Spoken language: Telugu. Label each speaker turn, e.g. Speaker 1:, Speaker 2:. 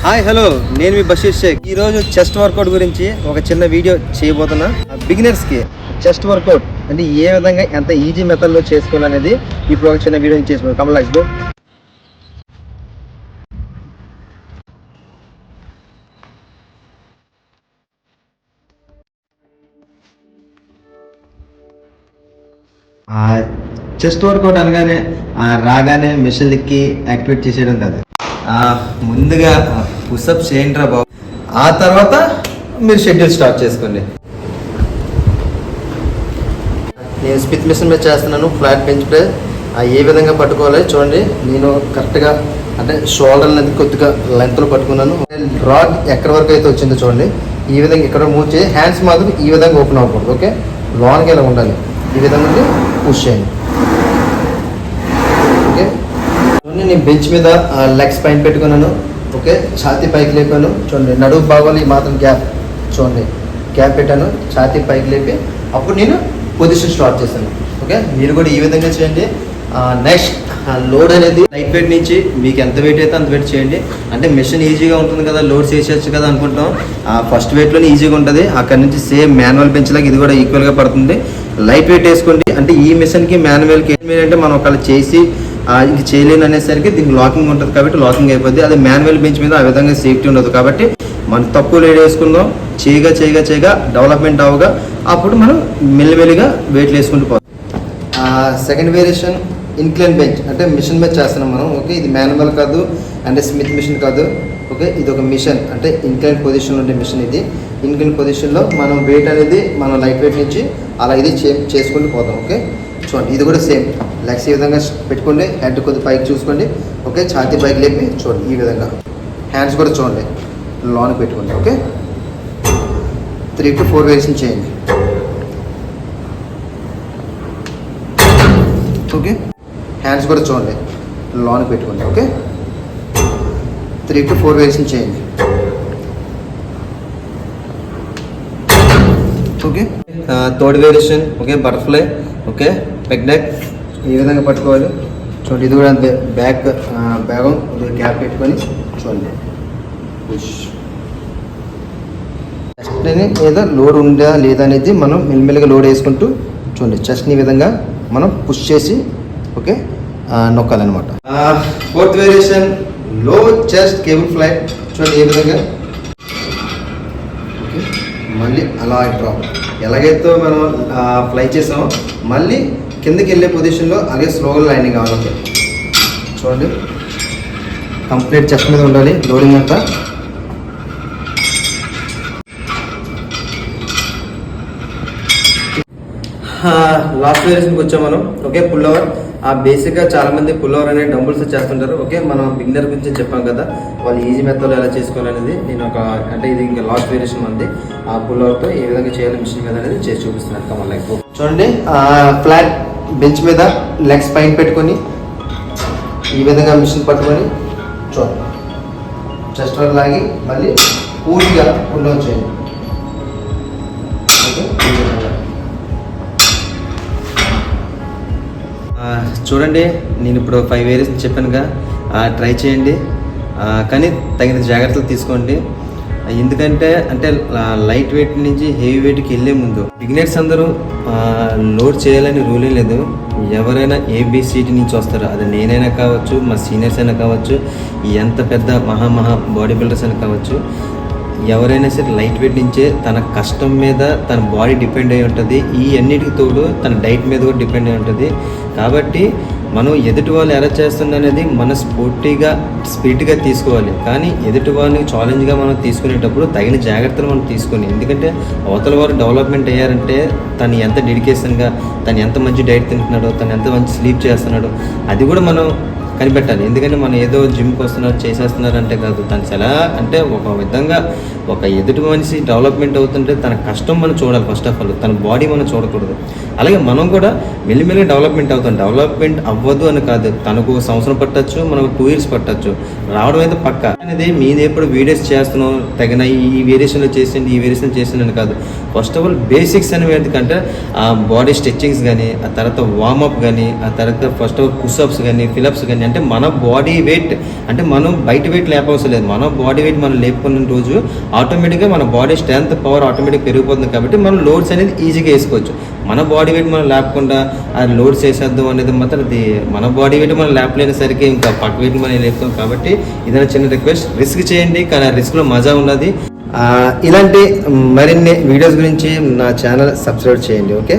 Speaker 1: హాయ్ హలో, నేను మీ బషీర్ షేక్. ఈరోజు చెస్ట్ వర్కౌట్ గురించి ఒక చిన్న వీడియో చేయబోతున్నా. బిగినర్స్కి చెస్ట్ వర్కౌట్ అంటే ఏ విధంగా ఎంత ఈజీ మెథడ్లో చేసుకోవాలనేది ఇప్పుడు ఒక చిన్న వీడియో చేసుకోవాలి. Kamal let's go. Chest workout అనగానే రాగానే మిషన్ ఎక్కి యాక్టివేట్ చేసేయడం కాదు. ముందుగా పుషప్ చేయండి రా బాబు, ఆ తర్వాత మీరు షెడ్యూల్ స్టార్ట్ చేసుకోండి. నేను స్మిత్ మిషన్ మీద చేస్తున్నాను. ఫ్లాట్ బెంచ్ ప్రెస్ ఏ విధంగా పట్టుకోవాలి చూడండి. నేను కరెక్ట్గా అంటే షోల్డర్ అనేది కొద్దిగా లెంత్లో పట్టుకున్నాను. రాడ్ ఎక్కడి వరకు అయితే వచ్చిందో చూడండి. ఈ విధంగా ఇక్కడ మూవ్ చేసి హ్యాండ్స్ మాత్రం ఈ విధంగా ఓపెన్ అవ్వకూడదు. ఓకే, లోన్కి ఇలా ఉండాలి. ఈ విధంగా పుష్ చేయండి. ఓకే, నేను బెంచ్ మీద లెగ్స్ పైన పెట్టుకున్నాను. ఓకే, ఛాతీ పైకి లేపాను. చూడండి, నడుము భాగాలు ఈ మాత్రం గ్యాప్ చూడండి, గ్యాప్ పెట్టాను. ఛాతీ పైకి లేపి అప్పుడు నేను పొజిషన్ స్టార్ట్ చేశాను. ఓకే, మీరు కూడా ఈ విధంగా చేయండి. నెక్స్ట్ లోడ్ అనేది లైట్ వెయిట్ నుంచి మీకు ఎంత వెయిట్ అయితే అంత వెయిట్ చేయండి. అంటే మిషన్ ఈజీగా ఉంటుంది కదా, లోడ్ చేసేయచ్చు కదా అనుకుంటాం. ఫస్ట్ వెయిట్లోనే ఈజీగా ఉంటుంది. అక్కడ నుంచి సేమ్ మాన్యువల్ బెంచ్ లాగా ఇది కూడా ఈక్వల్గా పడుతుంది. లైట్ వెయిట్ వేసుకోండి. అంటే ఈ మిషన్కి మాన్యువల్కి ఏంటంటే మనం ఒకళ్ళు చేసి ఇంక చేయలేను అనేసరికి దీనికి లాకింగ్ ఉంటుంది కాబట్టి లాకింగ్ అయిపోద్ది. అదే మాన్యువల్ బెంచ్ మీద ఆ విధంగా సేఫ్టీ ఉండదు కాబట్టి మనం తక్కువ లోడ్ వేసుకుందాం. చేయగా డెవలప్మెంట్ అవగా అప్పుడు మనం మెల్లిమెల్లిగా వెయిట్లు వేసుకుంటూ పోతాం. సెకండ్ వేరియేషన్ ఇన్క్లైన్ బెంచ్ అంటే మిషన్ మీద చేస్తున్నాం మనం. ఓకే, ఇది మాన్యువల్ కాదు అంటే స్మిత్ మిషన్ కాదు. ఓకే, ఇది ఒక మిషన్ అంటే ఇన్క్లైన్ పొజిషన్లో ఉండే మిషన్. ఇది ఇన్క్లైన్ పొజిషన్లో మనం వెయిట్ అనేది మనం లైట్ వెయిట్ నుంచి అలా ఇది చేసుకుంటూ పోతాం. ఓకే, చూడండి, ఇది కూడా సేమ్. లెగ్స్ ఈ విధంగా పెట్టుకోండి, హెడ్ కొద్దిగా పైకి చూసుకోండి. ఓకే, ఛాతీ పైకి లేపి చూడండి ఈ విధంగా. హ్యాండ్స్ కూడా చూడండి లోన్ పెట్టుకోండి. ఓకే, 3 to 4 వేరియేషన్ చేయండి. ఓకే, హ్యాండ్స్ కూడా చూడండి లోన్ పెట్టుకోండి. ఓకే, 3 to 4 వేరియేషన్ చేయండి. Okay, third variation. Okay, butterfly. Okay, peg neck ఈ విధంగా పట్టుకోవాలి. చూడండి, ఇది కూడా అంతే. బ్యాగం గ్యాప్ పెట్టుకొని చూడండి పుష్. చెస్ట్ని ఏదో లోడ్ ఉందా లేదా అనేది మనం మెల్లిమెల్లిగా లోడ్ వేసుకుంటూ చూడండి చెస్ట్ని ఈ విధంగా మనం పుష్ చేసి ఓకే నొక్కాలన్నమాట. ఫోర్త్ వేరియేషన్ లో చెస్ట్ కేబుల్ ఫ్లై. చూడండి ఈ విధంగా. ఓకే, మళ్ళీ అలా డ్రాప్. ఎలాగైతే మనం ఫ్లై చేసామో మళ్ళీ కిందకి వెళ్ళే పొజిషన్లో అలాగే స్లోగా లైనింగ్ కావాలి. చూడండి, కంప్లీట్ చెస్ట్ మీద ఉండాలి లోడింగ్ అంతా. లాస్ట్ వేరియేషన్కి వచ్చాం మనం. Okay, pull over. బేసిక్గా చాలామంది పుల్ ఓవర్ అనేది డంబుల్స్ చేస్తుంటారు. ఓకే, మనం బిగినర్ గురించి చెప్పాం కదా, వాళ్ళు ఈజీ మెథడ్లో ఎలా చేసుకోవాలనేది నేను అంటే ఇది ఇంకా లాస్ట్ వేరియేషన్ ఉంది. ఆ పుల్ ఓవర్తో ఏ విధంగా చేయాలి మిషన్ మీద అనేది చేసి చూపిస్తున్నాను. కమల్ లైక్ చూడండి, ఫ్లాట్ బెంచ్ మీద లెగ్స్ పైన పెట్టుకొని ఈ విధంగా మిషన్ పట్టుకొని చూడండి చెస్ట్ వరకు లాగి మళ్ళీ పూర్తిగా పుల్ ఓవర్ చేయండి. ఓకే, చూడండి, నేను ఇప్పుడు 5 వేరియేషన్ చెప్పానుగా, ట్రై చేయండి. కానీ తగిన జాగ్రత్తలు తీసుకోండి. ఎందుకంటే అంటే లైట్ వెయిట్ నుంచి హెవీ వెయిట్కి వెళ్ళే ముందు బిగినర్స్ అందరూ లోడ్ చేయాలని రూలే లేదు. ఎవరైనా ఏబిసిటీ నుంచి వస్తారో, అది నేనైనా కావచ్చు, మా సీనియర్స్ అయినా కావచ్చు, ఎంత పెద్ద మహా బాడీ బిల్డర్స్ అయినా కావచ్చు, ఎవరైనా సరే లైట్ వెయిట్ నుంచే తన కష్టం మీద తన బాడీ డిపెండ్ అయి ఉంటుంది. ఈ అన్నిటికి తోడు తన డైట్ మీద కూడా డిపెండ్ అయి ఉంటుంది. కాబట్టి మనం ఎదుటి వాళ్ళు ఎలా చేస్తుంది అనేది మన స్పీడ్గా తీసుకోవాలి. కానీ ఎదుటి వాళ్ళని ఛాలెంజ్గా మనం తీసుకునేటప్పుడు తగిన జాగ్రత్తలు మనం తీసుకొని, ఎందుకంటే అవతల వారు డెవలప్మెంట్ అయ్యారంటే తను ఎంత డెడికేషన్గా, తను ఎంత మంచి డైట్ తింటున్నాడో, తను ఎంత మంచి స్లీప్ చేస్తున్నాడో అది కూడా మనం కనిపెట్టాలి. ఎందుకంటే మనం ఏదో జిమ్కి వస్తున్నారు చేసేస్తున్నారు అంటే కాదు. తను ఎలా అంటే ఒక విధంగా ఒక ఎదుటి మనిషి డెవలప్మెంట్ అవుతుంటే తన కష్టం మనం చూడాలి. ఫస్ట్ ఆఫ్ ఆల్ తన బాడీ మనం చూడకూడదు. అలాగే మనం కూడా మెల్లిమెల్లిగా డెవలప్మెంట్ అవుతాం. డెవలప్మెంట్ అవ్వదు అని కాదు, తనకు 1 సంవత్సరం పట్టచ్చు, మనకు 2 years పట్టచ్చు. రావడం అయితే పక్క అనేది మీరు ఎప్పుడు వీడియోస్ చేస్తున్నాం తగిన ఈ వేరియేషన్లో చేసింది ఈ వేరియేషన్ చేసింది అని కాదు. ఫస్ట్ ఆఫ్ ఆల్ బేసిక్స్ అనేవి ఎందుకంటే బాడీ స్ట్రెచ్చింగ్స్ కానీ, ఆ తర్వాత వార్మప్ కానీ, ఆ తర్వాత ఫస్ట్ ఆఫ్ ఆల్ పుషప్స్ కానీ, ఫిలప్స్ కానీ చేయండి. అంటే మన బాడీ వెయిట్ అంటే మనం బయట వెయిట్ లేపవసరం లేదు. మన బాడీ వెయిట్ మనం లేపుకున్న రోజు ఆటోమేటిక్గా మన బాడీ స్ట్రెంత్ పవర్ ఆటోమేటిక్ పెరిగిపోతుంది. కాబట్టి మనం లోడ్స్ అనేది ఈజీగా వేసుకోవచ్చు. మన బాడీ వెయిట్ మనం లేపకుండా ఆ లోడ్స్ వేసేద్దాం అనేది మాత్రం అది మన బాడీ వెయిట్ మనం లేపలేనిసరికి ఇంకా పక్క వెయిట్ మనం లేపుతాం. కాబట్టి ఇదైనా చిన్న రిక్వెస్ట్, రిస్క్ చేయండి కానీ ఆ రిస్క్లో మజా ఉన్నది. ఇలాంటి మరిన్ని వీడియోస్ గురించి నా ఛానల్ సబ్స్క్రైబ్ చేయండి. ఓకే.